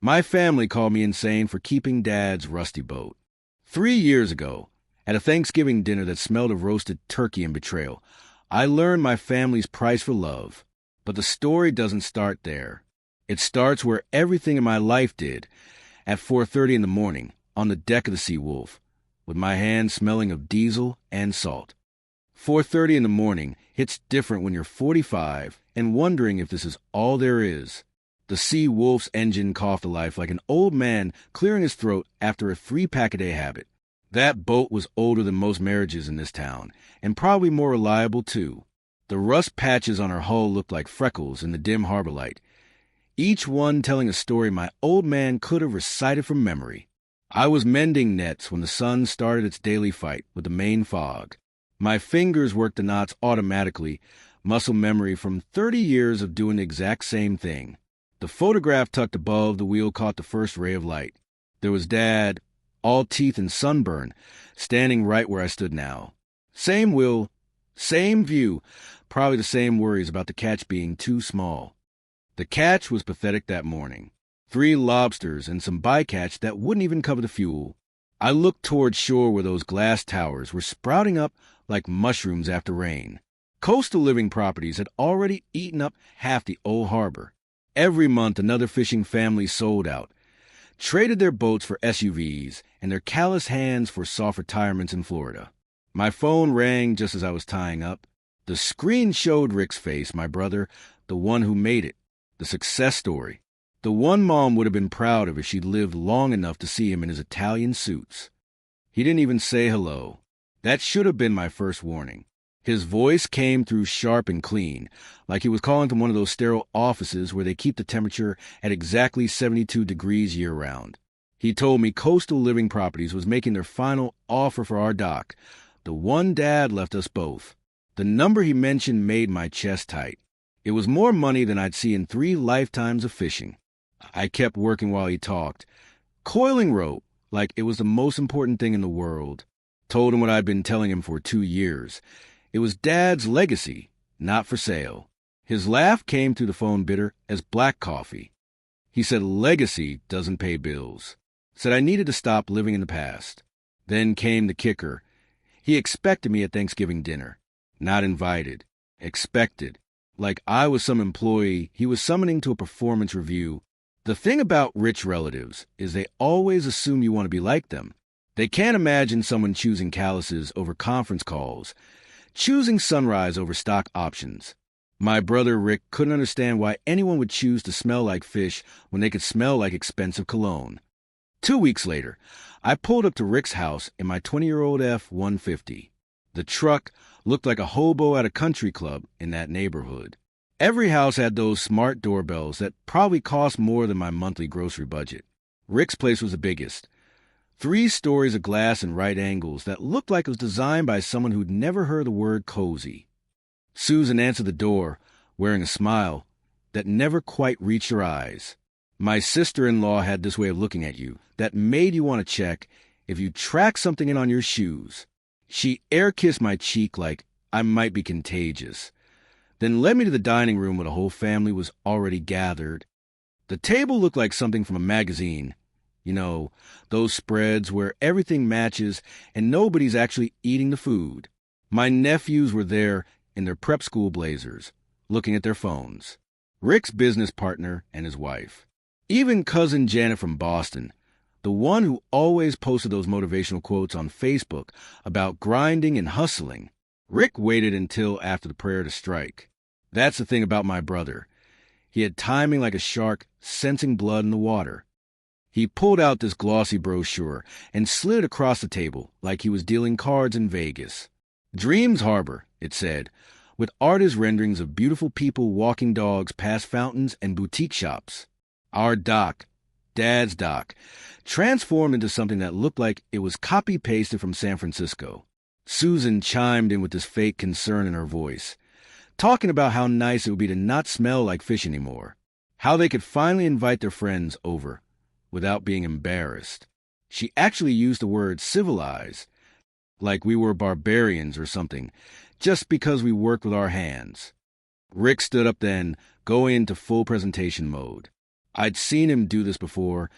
My family called me insane for keeping Dad's rusty boat. 3 years ago, at a Thanksgiving dinner that smelled of roasted turkey and betrayal, I learned my family's price for love. But the story doesn't start there. It starts where everything in my life did, at 4:30 in the morning, on the deck of the Sea Wolf, with my hands smelling of diesel and salt. 4:30 in the morning hits different when you're 45 and wondering if this is all there is. The Sea Wolf's engine coughed to life like an old man clearing his throat after a 3-pack-a-day habit. That boat was older than most marriages in this town, and probably more reliable, too. The rust patches on her hull looked like freckles in the dim harbor light, each one telling a story my old man could have recited from memory. I was mending nets when the sun started its daily fight with the main fog. My fingers worked the knots automatically, muscle memory from 30 years of doing the exact same thing. The photograph tucked above the wheel caught the first ray of light. There was Dad, all teeth and sunburn, standing right where I stood now. Same wheel, same view, probably the same worries about the catch being too small. The catch was pathetic that morning. 3 lobsters and some bycatch that wouldn't even cover the fuel. I looked toward shore where those glass towers were sprouting up like mushrooms after rain. Coastal living properties had already eaten up half the old harbor. Every month another fishing family sold out, traded their boats for SUVs and their callous hands for soft retirements in Florida. My phone rang just as I was tying up. The screen showed Rick's face, my brother, the one who made it, the success story. The one Mom would have been proud of if she'd lived long enough to see him in his Italian suits. He didn't even say hello. That should have been my first warning. His voice came through sharp and clean, like he was calling from one of those sterile offices where they keep the temperature at exactly 72 degrees year-round. He told me Coastal Living Properties was making their final offer for our dock, the one Dad left us both. The number he mentioned made my chest tight. It was more money than I'd see in 3 lifetimes of fishing. I kept working while he talked, coiling rope like it was the most important thing in the world. Told him what I'd been telling him for 2 years. It was Dad's legacy, not for sale. His laugh came through the phone bitter as black coffee. He said legacy doesn't pay bills. Said I needed to stop living in the past. Then came the kicker. He expected me at Thanksgiving dinner. Not invited. Expected. Like I was some employee he was summoning to a performance review. The thing about rich relatives is they always assume you want to be like them. They can't imagine someone choosing calluses over conference calls, choosing sunrise over stock options. My brother Rick couldn't understand why anyone would choose to smell like fish when they could smell like expensive cologne. 2 weeks later, I pulled up to Rick's house in my 20-year-old F-150. The truck looked like a hobo at a country club in that neighborhood. Every house had those smart doorbells that probably cost more than my monthly grocery budget. Rick's place was the biggest. 3 stories of glass and right angles that looked like it was designed by someone who'd never heard the word cozy. Susan answered the door, wearing a smile that never quite reached her eyes. My sister-in-law had this way of looking at you that made you want to check if you tracked something in on your shoes. She air-kissed my cheek like I might be contagious, then led me to the dining room where the whole family was already gathered. The table looked like something from a magazine. You know, those spreads where everything matches and nobody's actually eating the food. My nephews were there in their prep school blazers, looking at their phones. Rick's business partner and his wife. Even cousin Janet from Boston, the one who always posted those motivational quotes on Facebook about grinding and hustling. Rick waited until after the prayer to strike. That's the thing about my brother. He had timing like a shark, sensing blood in the water. He pulled out this glossy brochure and slid it across the table like he was dealing cards in Vegas. Dreams Harbor, it said, with artist renderings of beautiful people walking dogs past fountains and boutique shops. Our dock, Dad's dock, transformed into something that looked like it was copy-pasted from San Francisco. Susan chimed in with this fake concern in her voice, talking about how nice it would be to not smell like fish anymore, how they could finally invite their friends over without being embarrassed. She actually used the word civilize, like we were barbarians or something, just because we worked with our hands. Rick stood up then, going into full presentation mode. I'd seen him do this before,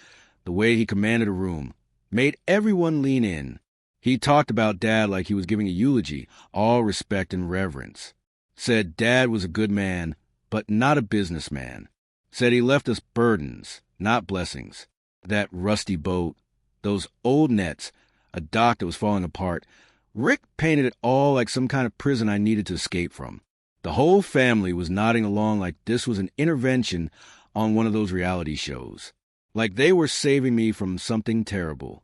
the way he commanded a room, made everyone lean in. He talked about Dad like he was giving a eulogy, all respect and reverence. Said Dad was a good man, but not a businessman. Said he left us burdens, not blessings. That rusty boat, those old nets, a dock that was falling apart. Rick painted it all like some kind of prison I needed to escape from. The whole family was nodding along like this was an intervention on one of those reality shows, like they were saving me from something terrible.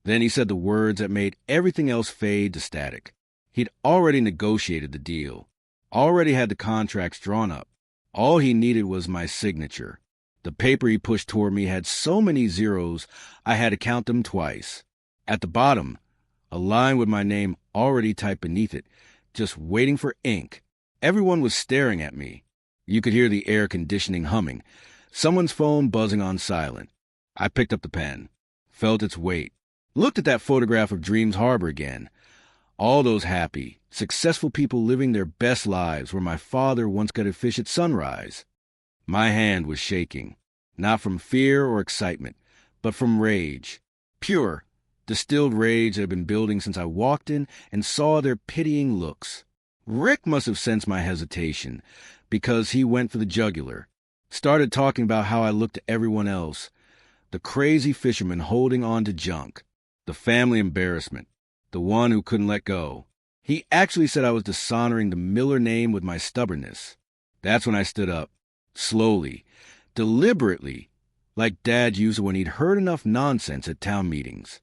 Then he said the words that made everything else fade to static. He'd already negotiated the deal, already had the contracts drawn up. All he needed was my signature. The paper he pushed toward me had so many zeros, I had to count them twice. At the bottom, a line with my name already typed beneath it, just waiting for ink. Everyone was staring at me. You could hear the air conditioning humming, someone's phone buzzing on silent. I picked up the pen, felt its weight, looked at that photograph of Dreams Harbor again. All those happy, successful people living their best lives where my father once got to fish at sunrise. My hand was shaking, not from fear or excitement, but from rage. Pure, distilled rage that had been building since I walked in and saw their pitying looks. Rick must have sensed my hesitation, because he went for the jugular. Started talking about how I looked to everyone else. The crazy fisherman holding on to junk. The family embarrassment. The one who couldn't let go. He actually said I was dishonoring the Miller name with my stubbornness. That's when I stood up. Slowly, deliberately, like Dad used it when he'd heard enough nonsense at town meetings.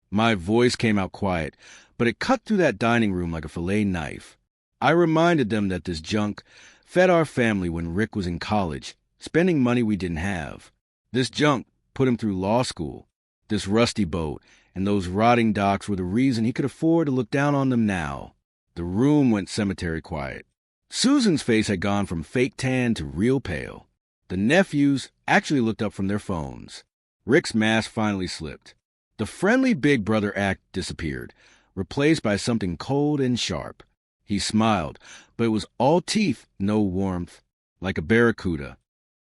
My voice came out quiet, but it cut through that dining room like a fillet knife. I reminded them that this junk fed our family when Rick was in college, spending money we didn't have. This junk put him through law school. This rusty boat and those rotting docks were the reason he could afford to look down on them now. The room went cemetery quiet. Susan's face had gone from fake tan to real pale. The nephews actually looked up from their phones. Rick's mask finally slipped. The friendly big brother act disappeared, replaced by something cold and sharp. He smiled, but it was all teeth, no warmth, like a barracuda.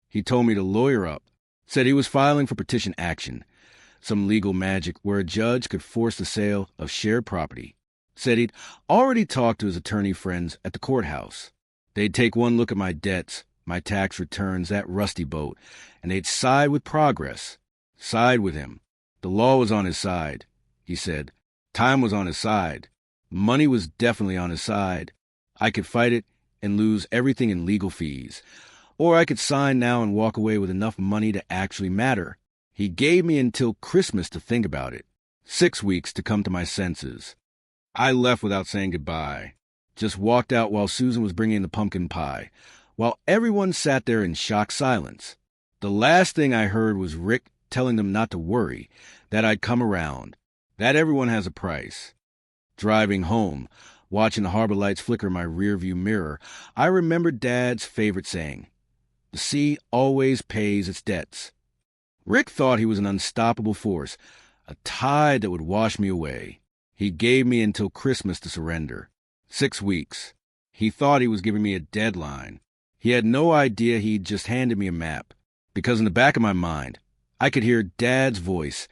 He told me to lawyer up, said he was filing for partition action, some legal magic where a judge could force the sale of shared property. Said he'd already talked to his attorney friends at the courthouse. They'd take one look at my debts, my tax returns, that rusty boat, and they'd side with progress, side with him. The law was on his side, he said. Time was on his side. Money was definitely on his side. I could fight it and lose everything in legal fees. Or I could sign now and walk away with enough money to actually matter. He gave me until Christmas to think about it. 6 weeks to come to my senses. I left without saying goodbye. Just walked out while Susan was bringing the pumpkin pie, while everyone sat there in shocked silence. The last thing I heard was Rick telling them not to worry, that I'd come around, that everyone has a price. Driving home, watching the harbor lights flicker in my rearview mirror, I remembered Dad's favorite saying, "The sea always pays its debts." Rick thought he was an unstoppable force, a tide that would wash me away. He gave me until Christmas to surrender. 6 weeks. He thought he was giving me a deadline. He had no idea he'd just handed me a map, because in the back of my mind, I could hear Dad's voice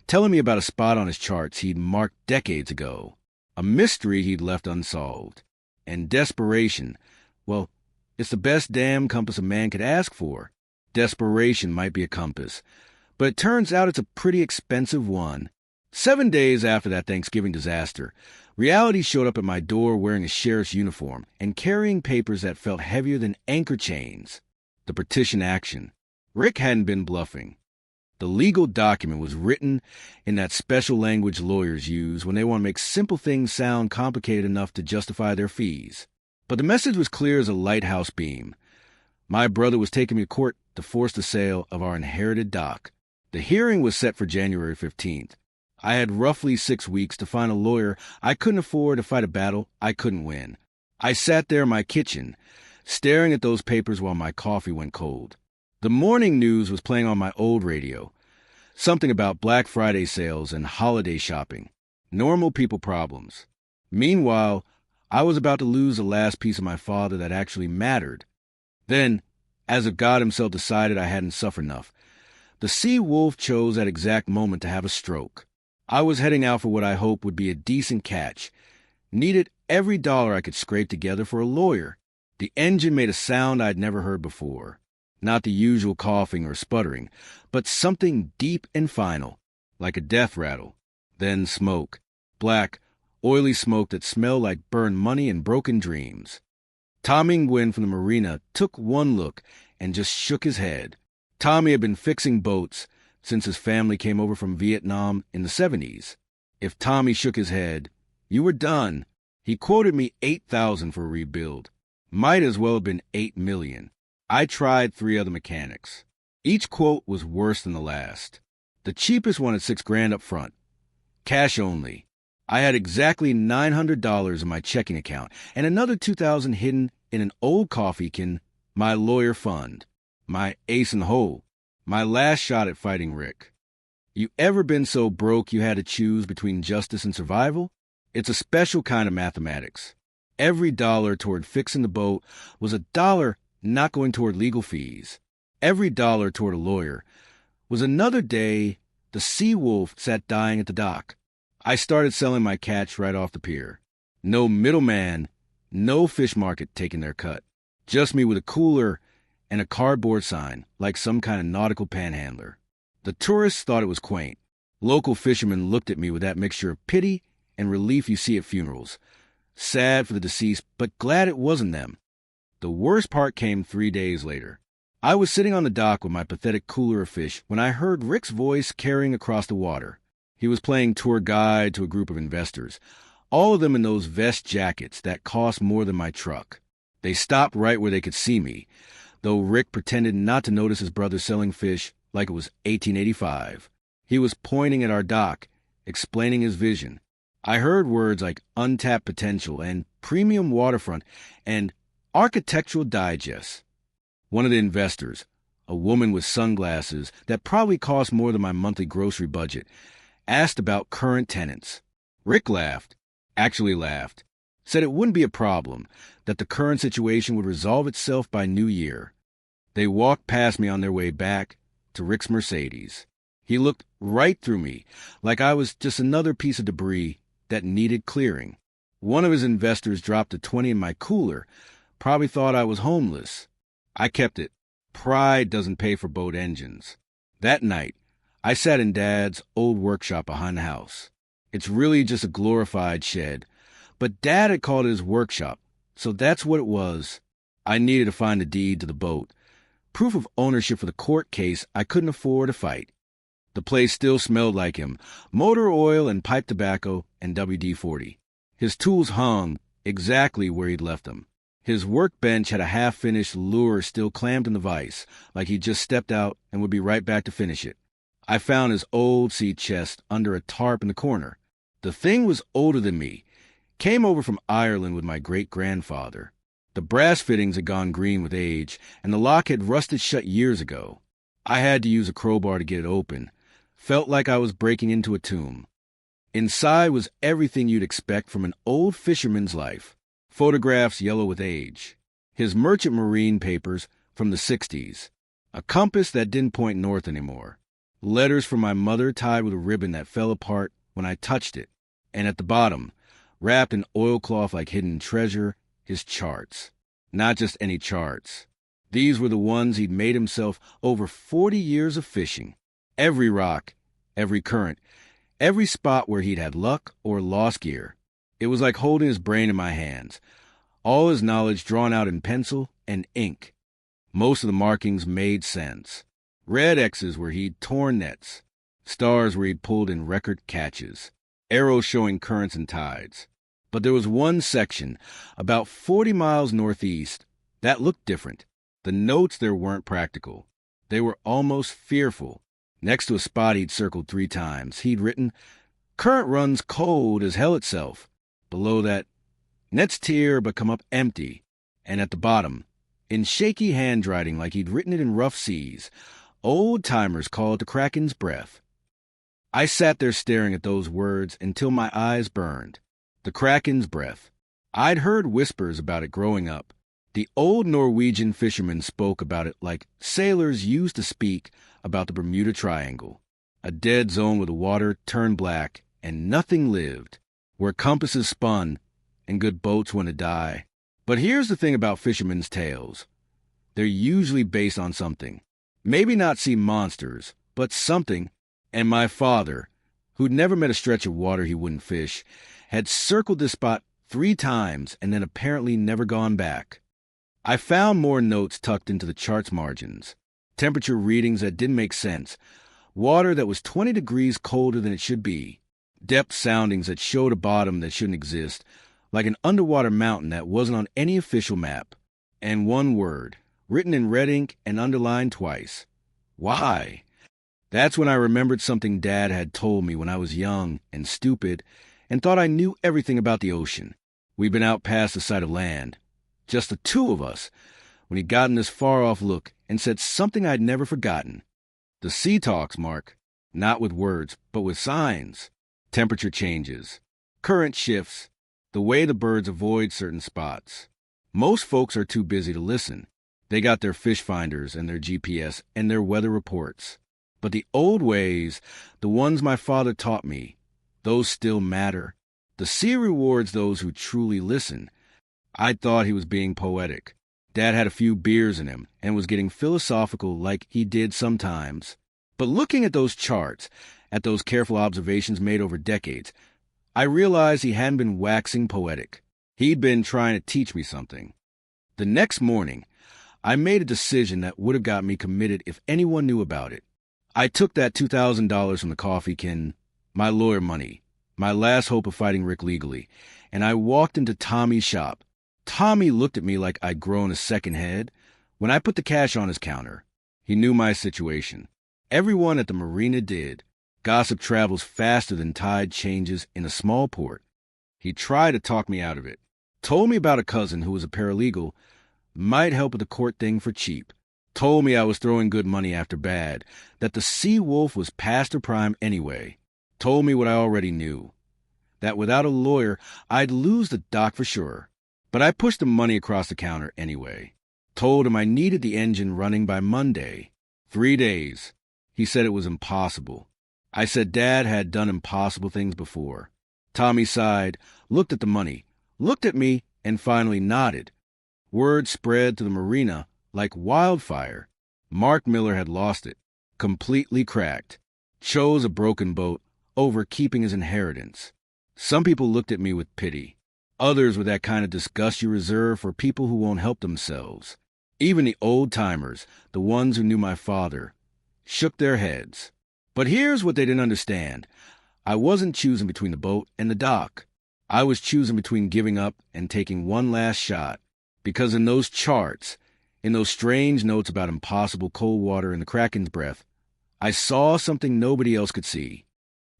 telling me about a spot on his charts he'd marked decades ago, a mystery he'd left unsolved. And desperation, well, it's the best damn compass a man could ask for. Desperation might be a compass, but it turns out it's a pretty expensive one. 7 days after that Thanksgiving disaster, reality showed up at my door wearing a sheriff's uniform and carrying papers that felt heavier than anchor chains. The partition action. Rick hadn't been bluffing. The legal document was written in that special language lawyers use when they want to make simple things sound complicated enough to justify their fees. But the message was clear as a lighthouse beam. My brother was taking me to court to force the sale of our inherited dock. The hearing was set for January 15th. I had roughly 6 weeks to find a lawyer. I couldn't afford to fight a battle I couldn't win. I sat there in my kitchen, staring at those papers while my coffee went cold. The morning news was playing on my old radio. Something about Black Friday sales and holiday shopping. Normal people problems. Meanwhile, I was about to lose the last piece of my father that actually mattered. Then, as if God himself decided I hadn't suffered enough. The sea wolf chose that exact moment to have a stroke. I was heading out for what I hoped would be a decent catch. Needed every dollar I could scrape together for a lawyer. The engine made a sound I'd never heard before. Not the usual coughing or sputtering, but something deep and final, like a death rattle. Then smoke. Black, oily smoke that smelled like burned money and broken dreams. Tommy Nguyen from the marina took one look and just shook his head. Tommy had been fixing boats since his family came over from Vietnam in the 70s. If Tommy shook his head, you were done. He quoted me $8,000 for a rebuild. Might as well have been $8 million. I tried 3 other mechanics. Each quote was worse than the last. The cheapest wanted $6,000 up front. Cash only. I had exactly $900 in my checking account and another $2,000 hidden in an old coffee can, my lawyer fund, my ace in the hole, my last shot at fighting Rick. You ever been so broke you had to choose between justice and survival? It's a special kind of mathematics. Every dollar toward fixing the boat was a dollar not going toward legal fees. Every dollar toward a lawyer was another day the sea wolf sat dying at the dock. I started selling my catch right off the pier. No middleman, no fish market taking their cut. Just me with a cooler and a cardboard sign, like some kind of nautical panhandler. The tourists thought it was quaint. Local fishermen looked at me with that mixture of pity and relief you see at funerals. Sad for the deceased, but glad it wasn't them. The worst part came 3 days later. I was sitting on the dock with my pathetic cooler of fish when I heard Rick's voice carrying across the water. He was playing tour guide to a group of investors, all of them in those vest jackets that cost more than my truck. They stopped right where they could see me, though Rick pretended not to notice his brother selling fish like it was 1885. He was pointing at our dock, explaining his vision. I heard words like untapped potential and premium waterfront and architectural digest. One of the investors, a woman with sunglasses that probably cost more than my monthly grocery budget, asked about current tenants. Rick laughed, said it wouldn't be a problem, that the current situation would resolve itself by New Year. They walked past me on their way back to Rick's Mercedes. He looked right through me, like I was just another piece of debris that needed clearing. One of his investors dropped a 20 in my cooler, probably thought I was homeless. I kept it. Pride doesn't pay for boat engines. That night, I sat in Dad's old workshop behind the house. It's really just a glorified shed, but Dad had called it his workshop, so that's what it was. I needed to find a deed to the boat, proof of ownership for the court case I couldn't afford to fight. The place still smelled like him, motor oil and pipe tobacco and WD-40. His tools hung exactly where he'd left them. His workbench had a half-finished lure still clamped in the vise, like he'd just stepped out and would be right back to finish it. I found his old sea chest under a tarp in the corner. The thing was older than me. Came over from Ireland with my great-grandfather. The brass fittings had gone green with age, and the lock had rusted shut years ago. I had to use a crowbar to get it open. Felt like I was breaking into a tomb. Inside was everything you'd expect from an old fisherman's life. Photographs yellow with age. His merchant marine papers from the 60s. A compass that didn't point north anymore. Letters from my mother tied with a ribbon that fell apart when I touched it. And at the bottom, wrapped in oilcloth like hidden treasure, his charts. Not just any charts. These were the ones he'd made himself over 40 years of fishing. Every rock, every current, every spot where he'd had luck or lost gear. It was like holding his brain in my hands. All his knowledge drawn out in pencil and ink. Most of the markings made sense. Red X's where he'd torn nets. Stars where he'd pulled in record catches. Arrows showing currents and tides. But there was one section, about 40 miles northeast, that looked different. The notes there weren't practical. They were almost fearful. Next to a spot he'd circled 3 times, he'd written, "Current runs cold as hell itself." Below that, "Nets tear but come up empty." And at the bottom, in shaky handwriting like he'd written it in rough seas, old timers called the Kraken's breath. I sat there staring at those words until my eyes burned. The Kraken's breath. I'd heard whispers about it growing up. The old Norwegian fishermen spoke about it like sailors used to speak about the Bermuda Triangle, a dead zone where the water turned black and nothing lived, where compasses spun and good boats went to die. But here's the thing about fishermen's tales. They're usually based on something. Maybe not sea monsters, but something. And my father, who'd never met a stretch of water he wouldn't fish, had circled this spot 3 times and then apparently never gone back. I found more notes tucked into the chart's margins, temperature readings that didn't make sense, water that was 20 degrees colder than it should be, depth soundings that showed a bottom that shouldn't exist, like an underwater mountain that wasn't on any official map, and one word, written in red ink and underlined twice. Why? That's when I remembered something Dad had told me when I was young and stupid and thought I knew everything about the ocean. We'd been out past the sight of land, just the 2 of us, when he'd gotten this far-off look and said something I'd never forgotten. The sea talks, Mark, not with words, but with signs. Temperature changes, current shifts, the way the birds avoid certain spots. Most folks are too busy to listen. They got their fish finders and their GPS and their weather reports. But the old ways, the ones my father taught me, those still matter. The sea rewards those who truly listen. I thought he was being poetic. Dad had a few beers in him and was getting philosophical like he did sometimes. But looking at those charts, at those careful observations made over decades, I realized he hadn't been waxing poetic. He'd been trying to teach me something. The next morning, I made a decision that would have got me committed if anyone knew about it. I took that $2,000 from the coffee kin, my lawyer money, my last hope of fighting Rick legally, and I walked into Tommy's shop. Tommy looked at me like I'd grown a second head. When I put the cash on his counter, he knew my situation. Everyone at the marina did. Gossip travels faster than tide changes in a small port. He tried to talk me out of it. Told me about a cousin who was a paralegal, might help with the court thing for cheap. Told me I was throwing good money after bad, that the Sea Wolf was past her prime anyway. Told me what I already knew, that without a lawyer, I'd lose the dock for sure. But I pushed the money across the counter anyway. Told him I needed the engine running by Monday. 3 days. He said it was impossible. I said Dad had done impossible things before. Tommy sighed, looked at the money, looked at me, and finally nodded. Word spread to the marina like wildfire. Mark Miller had lost it, completely cracked. Chose a broken boat over keeping his inheritance. Some people looked at me with pity. Others with that kind of disgust you reserve for people who won't help themselves. Even the old-timers, the ones who knew my father, shook their heads. But here's what they didn't understand. I wasn't choosing between the boat and the dock. I was choosing between giving up and taking one last shot. Because in those charts, in those strange notes about impossible cold water and the Kraken's breath, I saw something nobody else could see.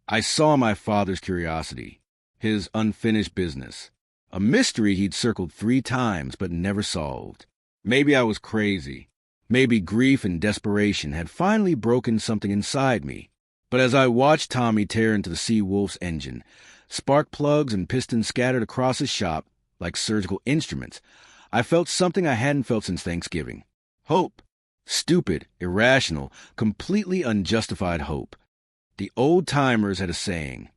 I saw my father's curiosity, his unfinished business. A mystery he'd circled 3 times but never solved. Maybe I was crazy. Maybe grief and desperation had finally broken something inside me. But as I watched Tommy tear into the Sea Wolf's engine, spark plugs and pistons scattered across his shop like surgical instruments, I felt something I hadn't felt since Thanksgiving. Hope. Stupid, irrational, completely unjustified hope. The old-timers had a saying,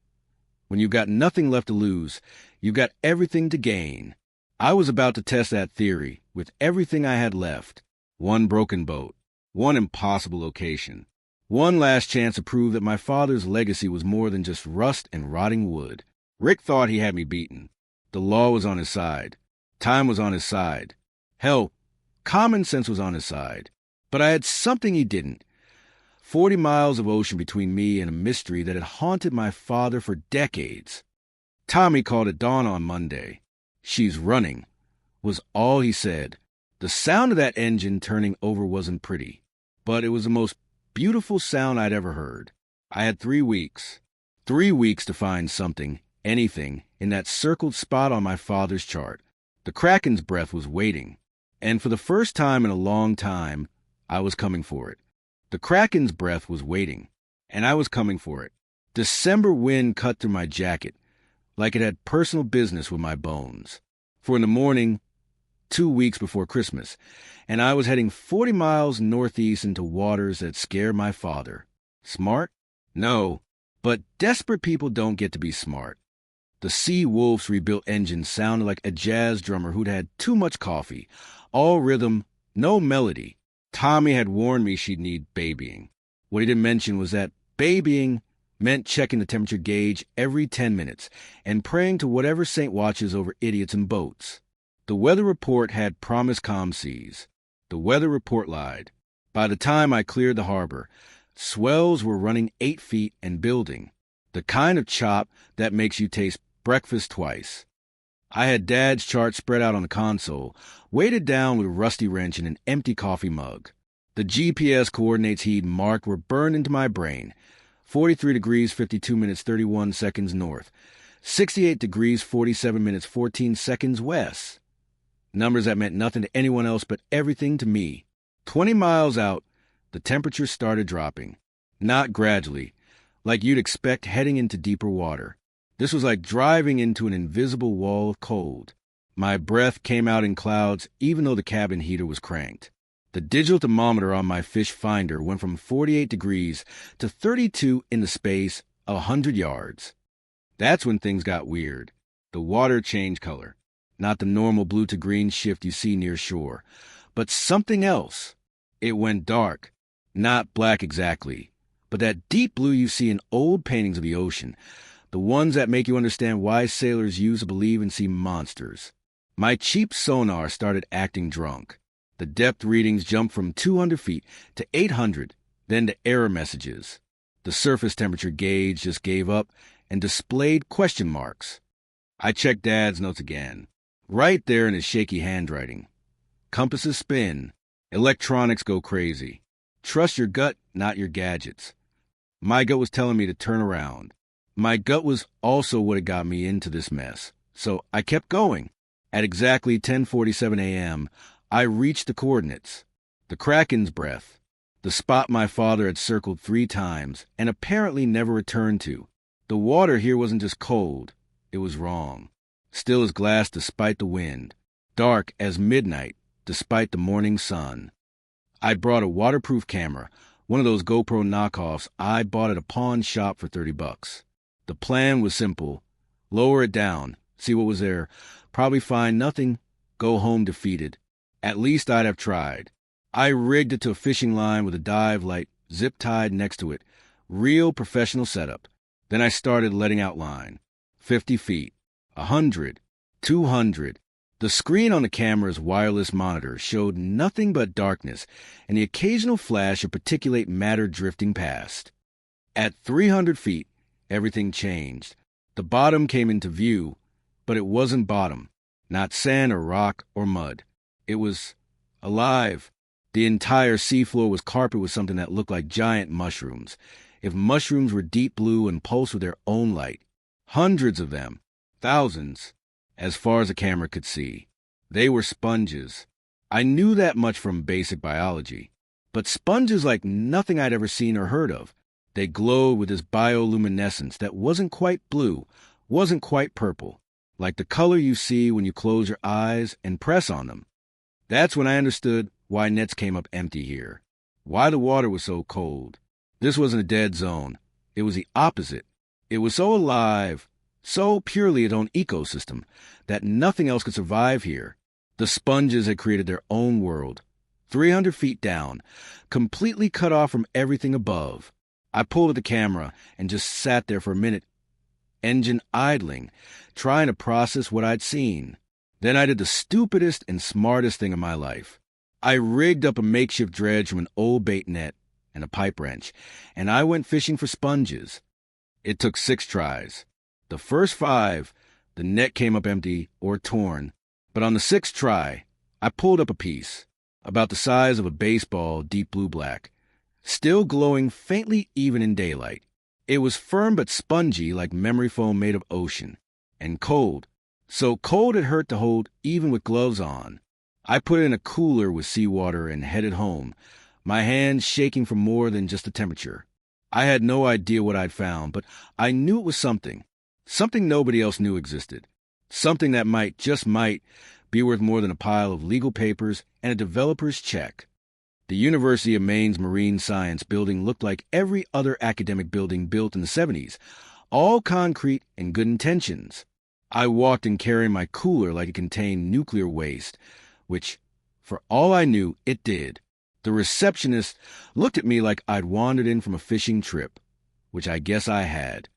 when you've got nothing left to lose, you've got everything to gain. I was about to test that theory with everything I had left. One broken boat, one impossible location, one last chance to prove that my father's legacy was more than just rust and rotting wood. Rick thought he had me beaten. The law was on his side. Time was on his side. Hell, common sense was on his side. But I had something he didn't. 40 miles of ocean between me and a mystery that had haunted my father for decades. Tommy called at dawn on Monday. "She's running," was all he said. The sound of that engine turning over wasn't pretty, but it was the most beautiful sound I'd ever heard. I had 3 weeks. 3 weeks to find something, anything, in that circled spot on my father's chart. The Kraken's breath was waiting, and for the first time in a long time, I was coming for it. The Kraken's breath was waiting, and I was coming for it. December wind cut through my jacket, like it had personal business with my bones. For in the morning, 2 weeks before Christmas, and I was heading 40 miles northeast into waters that scare my father. Smart? No, but desperate people don't get to be smart. The Sea Wolf's rebuilt engine sounded like a jazz drummer who'd had too much coffee. All rhythm, no melody. Tommy had warned me she'd need babying. What he didn't mention was that babying meant checking the temperature gauge every 10 minutes and praying to whatever saint watches over idiots in boats. The weather report had promised calm seas. The weather report lied. By the time I cleared the harbor, swells were running 8 feet and building. The kind of chop that makes you taste breakfast twice. I had Dad's chart spread out on the console, weighted down with a rusty wrench and an empty coffee mug. The GPS coordinates he'd marked were burned into my brain. 43 degrees, 52 minutes, 31 seconds north. 68 degrees, 47 minutes, 14 seconds west. Numbers that meant nothing to anyone else but everything to me. 20 miles out, the temperature started dropping. Not gradually, like you'd expect heading into deeper water. This was like driving into an invisible wall of cold. My breath came out in clouds even though the cabin heater was cranked. The digital thermometer on my fish finder went from 48 degrees to 32 in the space of 100 yards. That's when things got weird. The water changed color. Not the normal blue to green shift you see near shore, but something else. It went dark. Not black exactly, but that deep blue you see in old paintings of the ocean. The ones that make you understand why sailors use to believe and see monsters. My cheap sonar started acting drunk. The depth readings jumped from 200 feet to 800, then to error messages. The surface temperature gauge just gave up and displayed question marks. I checked Dad's notes again. Right there in his shaky handwriting. Compasses spin. Electronics go crazy. Trust your gut, not your gadgets. My gut was telling me to turn around. My gut was also what had got me into this mess. So I kept going. At exactly 10:47 a.m., I reached the coordinates. The Kraken's breath. The spot my father had circled 3 times and apparently never returned to. The water here wasn't just cold. It was wrong. Still as glass despite the wind. Dark as midnight despite the morning sun. I brought a waterproof camera, one of those GoPro knockoffs I bought at a pawn shop for $30. The plan was simple. Lower it down, see what was there, probably find nothing, go home defeated. At least I'd have tried. I rigged it to a fishing line with a dive light zip-tied next to it. Real professional setup. Then I started letting out line. 50 feet, 100, 200. The screen on the camera's wireless monitor showed nothing but darkness and the occasional flash of particulate matter drifting past. At 300 feet, everything changed. The bottom came into view, but it wasn't bottom. Not sand or rock or mud. It was alive. The entire seafloor was carpeted with something that looked like giant mushrooms. If mushrooms were deep blue and pulsed with their own light. Hundreds of them. Thousands. As far as the camera could see. They were sponges. I knew that much from basic biology. But sponges like nothing I'd ever seen or heard of. They glowed with this bioluminescence that wasn't quite blue, wasn't quite purple, like the color you see when you close your eyes and press on them. That's when I understood why nets came up empty here, why the water was so cold. This wasn't a dead zone. It was the opposite. It was so alive, so purely its own ecosystem, that nothing else could survive here. The sponges had created their own world, 300 feet down, completely cut off from everything above. I pulled at the camera and just sat there for a minute, engine idling, trying to process what I'd seen. Then I did the stupidest and smartest thing of my life. I rigged up a makeshift dredge from an old bait net and a pipe wrench, and I went fishing for sponges. It took 6 tries. The first 5, the net came up empty or torn, but on the 6th try, I pulled up a piece, about the size of a baseball, deep blue-black. Still glowing faintly even in daylight. It was firm but spongy like memory foam made of ocean. And cold. So cold it hurt to hold even with gloves on. I put it in a cooler with seawater and headed home, my hands shaking from more than just the temperature. I had no idea what I'd found, but I knew it was something. Something nobody else knew existed. Something that might, just might, be worth more than a pile of legal papers and a developer's check. The University of Maine's Marine Science building looked like every other academic building built in the 70s, all concrete and good intentions. I walked in carrying my cooler like it contained nuclear waste, which, for all I knew, it did. The receptionist looked at me like I'd wandered in from a fishing trip, which I guess I had.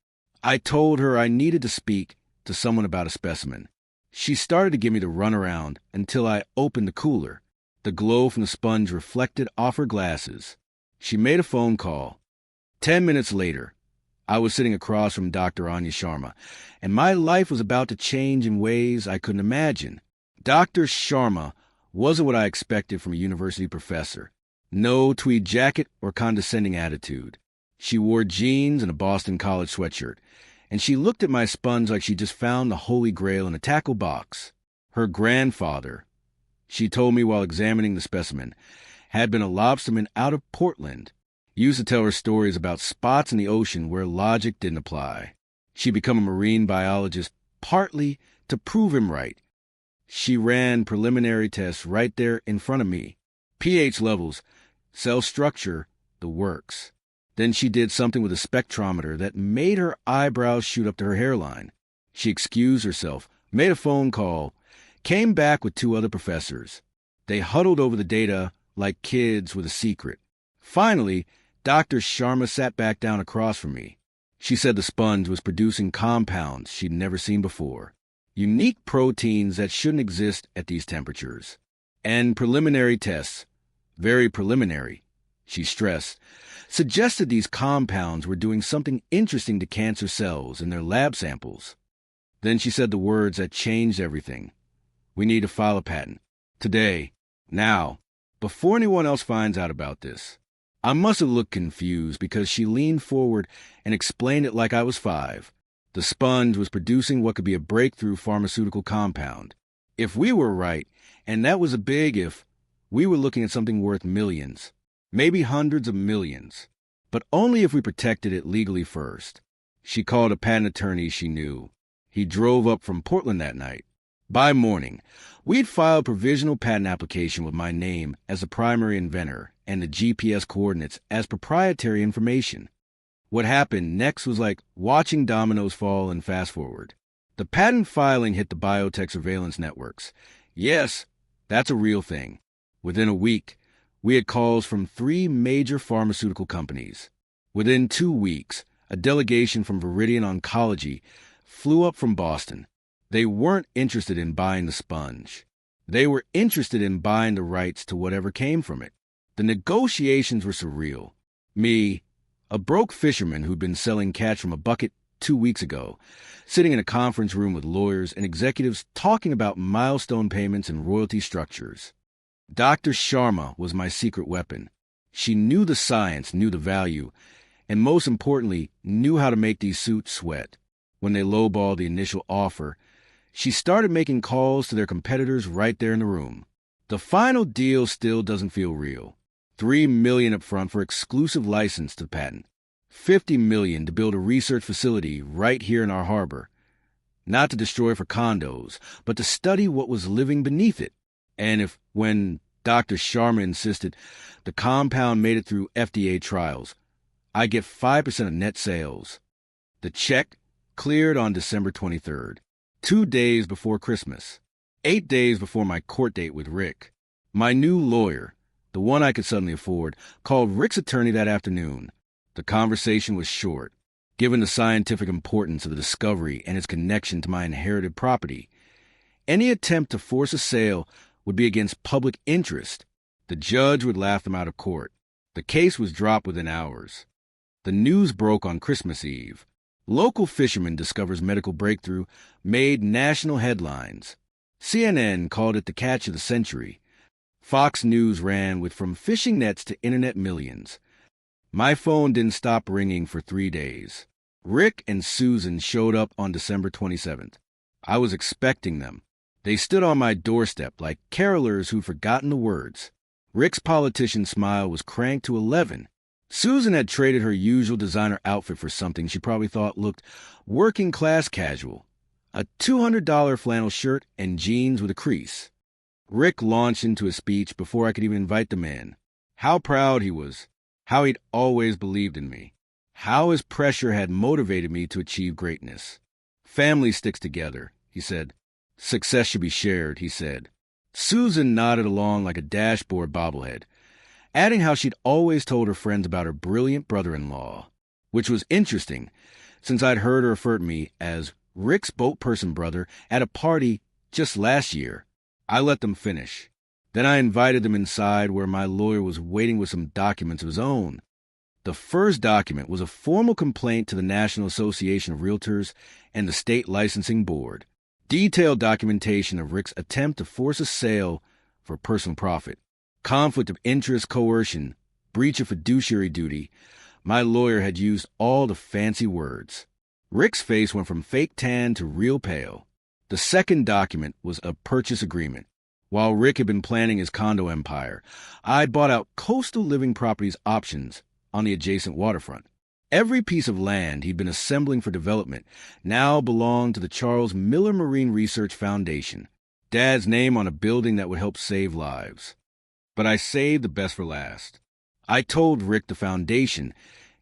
I told her I needed to speak to someone about a specimen. She started to give me the runaround until I opened the cooler. The glow from the sponge reflected off her glasses. She made a phone call. 10 minutes later, I was sitting across from Dr. Anya Sharma, and my life was about to change in ways I couldn't imagine. Dr. Sharma wasn't what I expected from a university professor. No tweed jacket or condescending attitude. She wore jeans and a Boston College sweatshirt, and she looked at my sponge like she just found the Holy Grail in a tackle box. Her grandfather, she told me while examining the specimen, had been a lobsterman out of Portland. He used to tell her stories about spots in the ocean where logic didn't apply. She'd become a marine biologist partly to prove him right. She ran preliminary tests right there in front of me. pH levels, cell structure, the works. Then she did something with a spectrometer that made her eyebrows shoot up to her hairline. She excused herself, made a phone call, came back with 2 other professors. They huddled over the data like kids with a secret. Finally, Dr. Sharma sat back down across from me. She said the sponge was producing compounds she'd never seen before, unique proteins that shouldn't exist at these temperatures. And preliminary tests, very preliminary, she stressed, suggested these compounds were doing something interesting to cancer cells in their lab samples. Then she said the words that changed everything. We need to file a patent. Today. Now. Before anyone else finds out about this. I must have looked confused because she leaned forward and explained it like I was 5. The sponge was producing what could be a breakthrough pharmaceutical compound. If we were right, and that was a big if, we were looking at something worth millions, maybe hundreds of millions, but only if we protected it legally first. She called a patent attorney she knew. He drove up from Portland that night. By morning, we'd filed a provisional patent application with my name as the primary inventor and the GPS coordinates as proprietary information. What happened next was like watching dominoes fall and fast forward. The patent filing hit the biotech surveillance networks. Yes, that's a real thing. Within a week, we had calls from 3 major pharmaceutical companies. Within 2 weeks, a delegation from Viridian Oncology flew up from Boston. They weren't interested in buying the sponge. They were interested in buying the rights to whatever came from it. The negotiations were surreal. Me, a broke fisherman who'd been selling catch from a bucket 2 weeks ago, sitting in a conference room with lawyers and executives talking about milestone payments and royalty structures. Dr. Sharma was my secret weapon. She knew the science, knew the value, and most importantly, knew how to make these suits sweat. When they lowballed the initial offer, she started making calls to their competitors right there in the room. The final deal still doesn't feel real. $3 million up front for exclusive license to the patent. $50 million to build a research facility right here in our harbor. Not to destroy for condos, but to study what was living beneath it. And if, when Dr. Sharma insisted the compound made it through FDA trials, I get 5% of net sales. The check cleared on December 23rd. 2 days before Christmas, 8 days before my court date with Rick. My new lawyer, the one I could suddenly afford, called Rick's attorney that afternoon. The conversation was short, given the scientific importance of the discovery and its connection to my inherited property. Any attempt to force a sale would be against public interest. The judge would laugh them out of court. The case was dropped within hours. The news broke on Christmas Eve. Local fisherman discovers medical breakthrough made national headlines. CNN called it the catch of the century. Fox News ran with from fishing nets to internet millions. My phone didn't stop ringing for 3 days. Rick and Susan showed up on December 27th. I was expecting them. They stood on my doorstep like carolers who'd forgotten the words. Rick's politician smile was cranked to 11. Susan had traded her usual designer outfit for something she probably thought looked working-class casual. a $200 flannel shirt, and jeans with a crease. Rick launched into his speech before I could even invite them in. How proud he was, how he'd always believed in me, how his pressure had motivated me to achieve greatness. Family sticks together, he said. Success should be shared, he said. Susan nodded along like a dashboard bobblehead, adding how she'd always told her friends about her brilliant brother-in-law, which was interesting, since I'd heard her refer to me as Rick's boat person brother at a party just last year. I let them finish. Then I invited them inside where my lawyer was waiting with some documents of his own. The first document was a formal complaint to the National Association of Realtors and the State Licensing Board. Detailed documentation of Rick's attempt to force a sale for personal profit, conflict of interest, coercion, breach of fiduciary duty. My lawyer had used all the fancy words. Rick's face went from fake tan to real pale. The second document was a purchase agreement. While Rick had been planning his condo empire, I'd bought out coastal living properties options on the adjacent waterfront. Every piece of land he'd been assembling for development now belonged to the Charles Miller Marine Research Foundation, Dad's name on a building that would help save lives. But I saved the best for last. I told Rick the foundation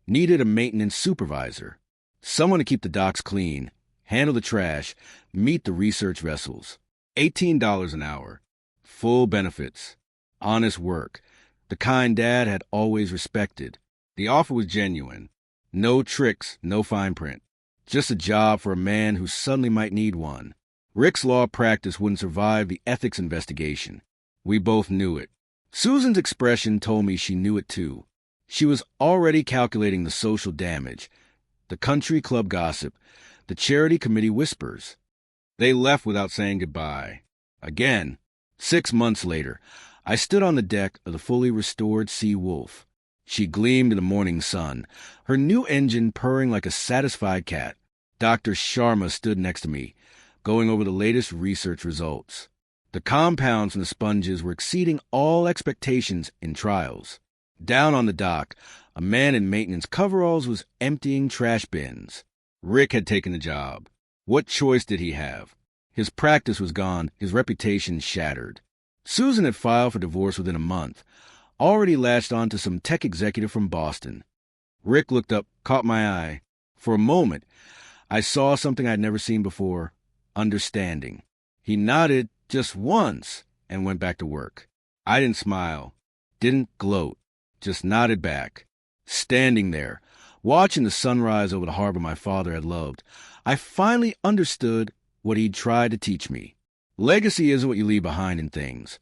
needed a maintenance supervisor, someone to keep the docks clean, handle the trash, meet the research vessels. $18 an hour, full benefits, honest work, the kind Dad had always respected. The offer was genuine. No tricks, no fine print. Just a job for a man who suddenly might need one. Rick's law practice wouldn't survive the ethics investigation. We both knew it. Susan's expression told me she knew it too. She was already calculating the social damage, the country club gossip, the charity committee whispers. They left without saying goodbye. Again, 6 months later, I stood on the deck of the fully restored Sea Wolf. She gleamed in the morning sun, her new engine purring like a satisfied cat. Dr. Sharma stood next to me, going over the latest research results. The compounds from the sponges were exceeding all expectations in trials. Down on the dock, a man in maintenance coveralls was emptying trash bins. Rick had taken the job. What choice did he have? His practice was gone, his reputation shattered. Susan had filed for divorce within a month, already latched on to some tech executive from Boston. Rick looked up, caught my eye. For a moment, I saw something I'd never seen before, understanding. He nodded just once and went back to work. I didn't smile, didn't gloat, just nodded back. Standing there, watching the sunrise over the harbor my father had loved, I finally understood what he'd tried to teach me. Legacy isn't what you leave behind in things,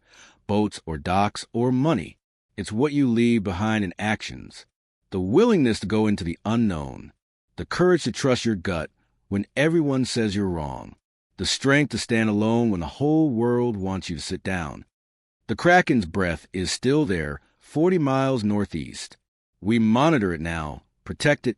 boats or docks or money. It's what you leave behind in actions. The willingness to go into the unknown. The courage to trust your gut when everyone says you're wrong. The strength to stand alone when the whole world wants you to sit down. The Kraken's breath is still there, 40 miles northeast. We monitor it now, protect it,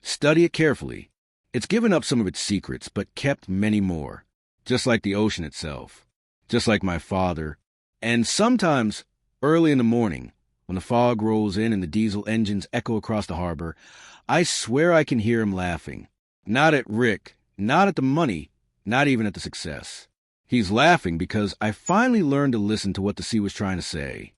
study it carefully. It's given up some of its secrets, but kept many more. Just like the ocean itself. Just like my father. And sometimes, early in the morning, when the fog rolls in and the diesel engines echo across the harbor, I swear I can hear him laughing. Not at Rick, not at the money, not even at the success. He's laughing because I finally learned to listen to what the sea was trying to say.